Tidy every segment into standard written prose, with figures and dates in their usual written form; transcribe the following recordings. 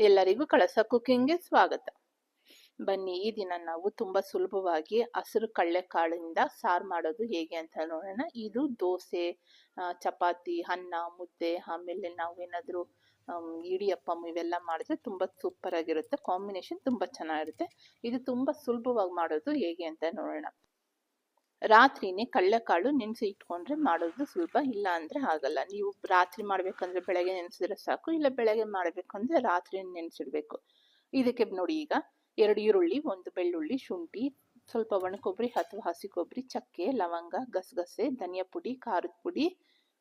ಎಲ್ಲರಿಗೂ ಕಳಸ ಕುಕಿಂಗ್ಗೆ ಸ್ವಾಗತ. ಬನ್ನಿ, ಈ ದಿನ ನಾವು ತುಂಬಾ ಸುಲಭವಾಗಿ ಹಸಿರು ಕಡಲೆಕಾಳಿಂದ ಸಾರು ಮಾಡೋದು ಹೇಗೆ ಅಂತ ನೋಡೋಣ. ಇದು ದೋಸೆ, ಚಪಾತಿ, ಅನ್ನ, ಮುದ್ದೆ, ಆಮೇಲೆ ನಾವೇನಾದ್ರೂ ಇಡಿಯಪ್ಪಂ ಇವೆಲ್ಲ ಮಾಡಿದ್ರೆ ತುಂಬಾ ಸೂಪರ್ ಆಗಿರುತ್ತೆ. ಕಾಂಬಿನೇಷನ್ ತುಂಬಾ ಚೆನ್ನಾಗಿರುತ್ತೆ. ಇದು ತುಂಬಾ ಸುಲಭವಾಗಿ ಮಾಡೋದು ಹೇಗೆ ಅಂತ ನೋಡೋಣ. ರಾತ್ರಿನೇ ಕಡಲೆಕಾಳು ನೆನೆಸಿ ಇಟ್ಕೊಂಡ್ರೆ ಮಾಡೋದು ಸುಲಭ, ಇಲ್ಲ ಅಂದ್ರೆ ಆಗಲ್ಲ. ನೀವು ರಾತ್ರಿ ಮಾಡ್ಬೇಕಂದ್ರೆ ಬೆಳಗ್ಗೆ ನೆನೆಸಿದ್ರೆ ಸಾಕು, ಇಲ್ಲ ಬೆಳಗ್ಗೆ ಮಾಡ್ಬೇಕಂದ್ರೆ ರಾತ್ರಿ ನೆನೆಸಿಡ್ಬೇಕು. ಇದಕ್ಕೆ ನೋಡಿ, ಈಗ 2 ಈರುಳ್ಳಿ, 1 ಬೆಳ್ಳುಳ್ಳಿ, ಶುಂಠಿ, ಸ್ವಲ್ಪ ಒಣಕೊಬ್ಬರಿ ಅಥವಾ ಹಸಿ ಕೊಬ್ಬರಿ, ಚಕ್ಕೆ, ಲವಂಗ, ಗಸಗಸೆ, ಧನಿಯಾ ಪುಡಿ, ಖಾರದ ಪುಡಿ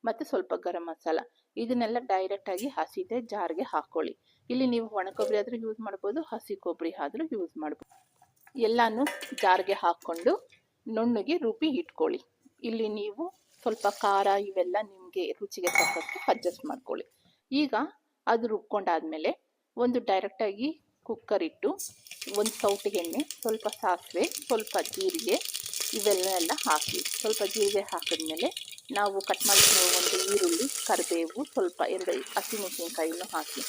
ಮತ್ತೆ ಸ್ವಲ್ಪ ಗರಂ ಮಸಾಲ, ಇದನ್ನೆಲ್ಲ ಡೈರೆಕ್ಟ್ ಆಗಿ ಹಸಿದೆ ಜಾರ್ಗೆ ಹಾಕೊಳ್ಳಿ. ಇಲ್ಲಿ ನೀವು ಒಣಕೊಬ್ಬರಿ ಆದ್ರೂ ಯೂಸ್ ಮಾಡ್ಬೋದು, ಹಸಿ ಕೊಬ್ಬರಿ ಆದ್ರೂ ಯೂಸ್ ಮಾಡ್ಬೋದು. ಎಲ್ಲಾನು ಜಾರ್ಗೆ ಹಾಕೊಂಡು ನುಣ್ಣಗೆ ರುಬ್ಬಿ ಇಟ್ಕೊಳ್ಳಿ. ಇಲ್ಲಿ ನೀವು ಸ್ವಲ್ಪ ಖಾರ ಇವೆಲ್ಲ ನಿಮಗೆ ರುಚಿಗೆ ತಕ್ಕಷ್ಟು ಅಡ್ಜಸ್ಟ್ ಮಾಡ್ಕೊಳ್ಳಿ. ಈಗ ಅದು ರುಬ್ಕೊಂಡಾದ್ಮೇಲೆ ಒಂದು ಡೈರೆಕ್ಟಾಗಿ ಕುಕ್ಕರ್ ಇಟ್ಟು ಒಂದು ಸೌಟಿಗೆ ಎಣ್ಣೆ, ಸ್ವಲ್ಪ ಸಾಸಿವೆ, ಸ್ವಲ್ಪ ಜೀರಿಗೆ ಇವೆಲ್ಲ ಹಾಕಿ, ಸ್ವಲ್ಪ ಜೀರಿಗೆ ಹಾಕಿದ್ಮೇಲೆ ನಾವು ಕಟ್ ಮಾಡಿರೋ ಒಂದು ಈರುಳ್ಳಿ, ಕರಿಬೇವು, ಸ್ವಲ್ಪ 2 ಹಸಿಮೆಣಸಿನ್ಕಾಯಿನೂ ಹಾಕಿ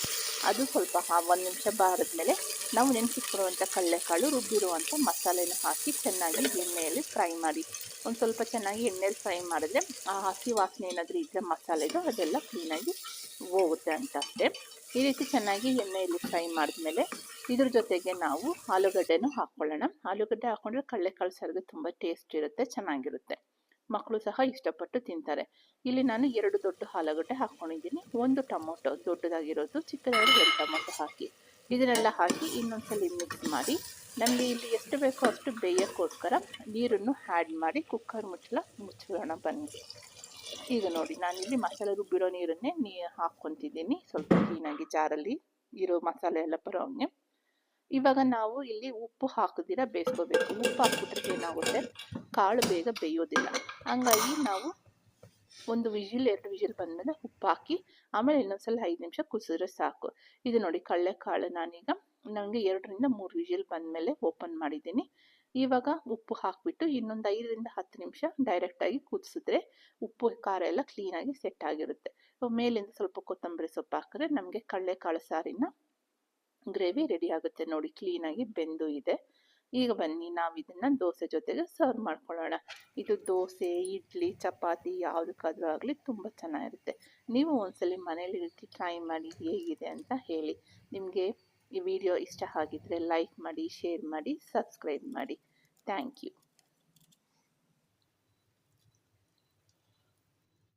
ಅದು ಸ್ವಲ್ಪ 1 ನಿಮಿಷ ಬಾರಿದ್ಮೇಲೆ ನಾವು ನೆನೆಸಿಟ್ಕೊಳ್ಳುವಂಥ ಕಡಲೆಕಾಳು, ರುಬ್ಬಿರುವಂಥ ಮಸಾಲೆನ ಹಾಕಿ ಚೆನ್ನಾಗಿ ಎಣ್ಣೆಯಲ್ಲಿ ಫ್ರೈ ಮಾಡಿ. ಒಂದು ಸ್ವಲ್ಪ ಚೆನ್ನಾಗಿ ಎಣ್ಣೆಯಲ್ಲಿ ಫ್ರೈ ಮಾಡಿದ್ರೆ ಆ ಹಸಿ ವಾಸನೆ ಏನಾದರೂ ಇದ್ದರೆ ಮಸಾಲೆದು ಅದೆಲ್ಲ ಕ್ಲೀನಾಗಿ ಹೋಗುತ್ತೆ ಅಂತ ಅಷ್ಟೇ. ಈ ರೀತಿ ಚೆನ್ನಾಗಿ ಎಣ್ಣೆಯಲ್ಲಿ ಫ್ರೈ ಮಾಡಿದ್ಮೇಲೆ ಇದ್ರ ಜೊತೆಗೆ ನಾವು ಆಲೂಗಡ್ಡೆನೂ ಹಾಕ್ಕೊಳ್ಳೋಣ. ಆಲೂಗಡ್ಡೆ ಹಾಕೊಂಡ್ರೆ ಕಡಲೆಕಾಳು ಸಾರಿಗೆ ತುಂಬ ಟೇಸ್ಟ್ ಇರುತ್ತೆ, ಚೆನ್ನಾಗಿರುತ್ತೆ. ಮಕ್ಕಳು ಸಹ ಇಷ್ಟಪಟ್ಟು ತಿಂತಾರೆ. ಇಲ್ಲಿ ನಾನು 2 ದೊಡ್ಡ ಆಲೂಗಡ್ಡೆ ಹಾಕ್ಕೊಂಡಿದ್ದೀನಿ, 1 ಟೊಮೊಟೊ ದೊಡ್ಡದಾಗಿರೋದು, ಚಿಕ್ಕದಾಗಿ 2 ಟೊಮೊಟೊ ಹಾಕಿ ಇದನ್ನೆಲ್ಲ ಹಾಕಿ ಇನ್ನೊಂದ್ಸಲ ಮಿಕ್ಸ್ ಮಾಡಿ, ನಮಗೆ ಇಲ್ಲಿ ಎಷ್ಟು ಬೇಕೋ ಅಷ್ಟು ಬೇಯೋಕ್ಕೋಸ್ಕರ ನೀರನ್ನು ಆ್ಯಡ್ ಮಾಡಿ ಕುಕ್ಕರ್ ಮುಚ್ಚೋಣ ಬನ್ನಿ. ಈಗ ನೋಡಿ, ನಾನಿಲ್ಲಿ ಮಸಾಲೆ ರುಬ್ಬಿರೋ ನೀರನ್ನೇ ಹಾಕ್ಕೊತಿದ್ದೀನಿ, ಸ್ವಲ್ಪ ಕ್ಲೀನಾಗಿ ಜಾರಲ್ಲಿ ಇರೋ ಮಸಾಲೆ ಎಲ್ಲ ಬರೋ ಹಂಗೆ. ಇವಾಗ ನಾವು ಇಲ್ಲಿ ಉಪ್ಪು ಹಾಕಿದಿರ ಬೇಯಿಸ್ಕೋಬೇಕು. ಉಪ್ಪು ಹಾಕ್ಬಿಟ್ರೆ ಏನಾಗುತ್ತೆ, ಕಾಳು ಬೇಗ ಬೇಯೋದಿಲ್ಲ. ಹಂಗಾಗಿ ನಾವು 1 ವಿಜಿಲ್ 2 ವಿಜಿಲ್ ಬಂದಮೇಲೆ ಉಪ್ಪು ಹಾಕಿ ಆಮೇಲೆ ಇನ್ನೊಂದ್ಸಲ 5 ನಿಮಿಷ ಕುಸಿದ್ರೆ ಸಾಕು. ಇದು ನೋಡಿ, ಕಡಲೆಕಾಳು ನಾನೀಗ ನನಗೆ 2 ರಿಂದ 3 ವಿಜಿಲ್ ಬಂದಮೇಲೆ ಓಪನ್ ಮಾಡಿದ್ದೀನಿ. ಇವಾಗ ಉಪ್ಪು ಹಾಕಿಬಿಟ್ಟು ಇನ್ನೊಂದು 5 ರಿಂದ 10 ನಿಮಿಷ ಡೈರೆಕ್ಟಾಗಿ ಕುದಿಸಿದ್ರೆ ಉಪ್ಪು ಖಾರ ಎಲ್ಲ ಕ್ಲೀನಾಗಿ ಸೆಟ್ ಆಗಿರುತ್ತೆ. ಮೇಲಿಂದ ಸ್ವಲ್ಪ ಕೊತ್ತಂಬರಿ ಸೊಪ್ಪು ಹಾಕಿದ್ರೆ ನಮಗೆ ಕಡಲೆಕಾಳು ಸಾರಿನ ಗ್ರೇವಿ ರೆಡಿ ಆಗುತ್ತೆ. ನೋಡಿ, ಕ್ಲೀನಾಗಿ ಬೆಂದು ಇದೆ. ಈಗ ಬನ್ನಿ, ನಾವು ಇದನ್ನ ದೋಸೆ ಜೊತೆಗೆ ಸರ್ವ್ ಮಾಡ್ಕೊಳ್ಳೋಣ. ಇದು ದೋಸೆ, ಇಡ್ಲಿ, ಚಪಾತಿ ಯಾವುದಕ್ಕಾದ್ರೂ ಆಗಲಿ ತುಂಬ ಚೆನ್ನಾಗಿರುತ್ತೆ. ನೀವು ಒಂದ್ಸಲಿ ಮನೇಲಿ ರೀತಿ ಟ್ರೈ ಮಾಡಿ ಹೇಗಿದೆ ಅಂತ ಹೇಳಿ. ನಿಮಗೆ ಈ ವಿಡಿಯೋ ಇಷ್ಟ ಆಗಿದ್ರೆ ಲೈಕ್ ಮಾಡಿ, ಶೇರ್ ಮಾಡಿ, ಸಬ್ಸ್ಕ್ರೈಬ್ ಮಾಡಿ. Thank you.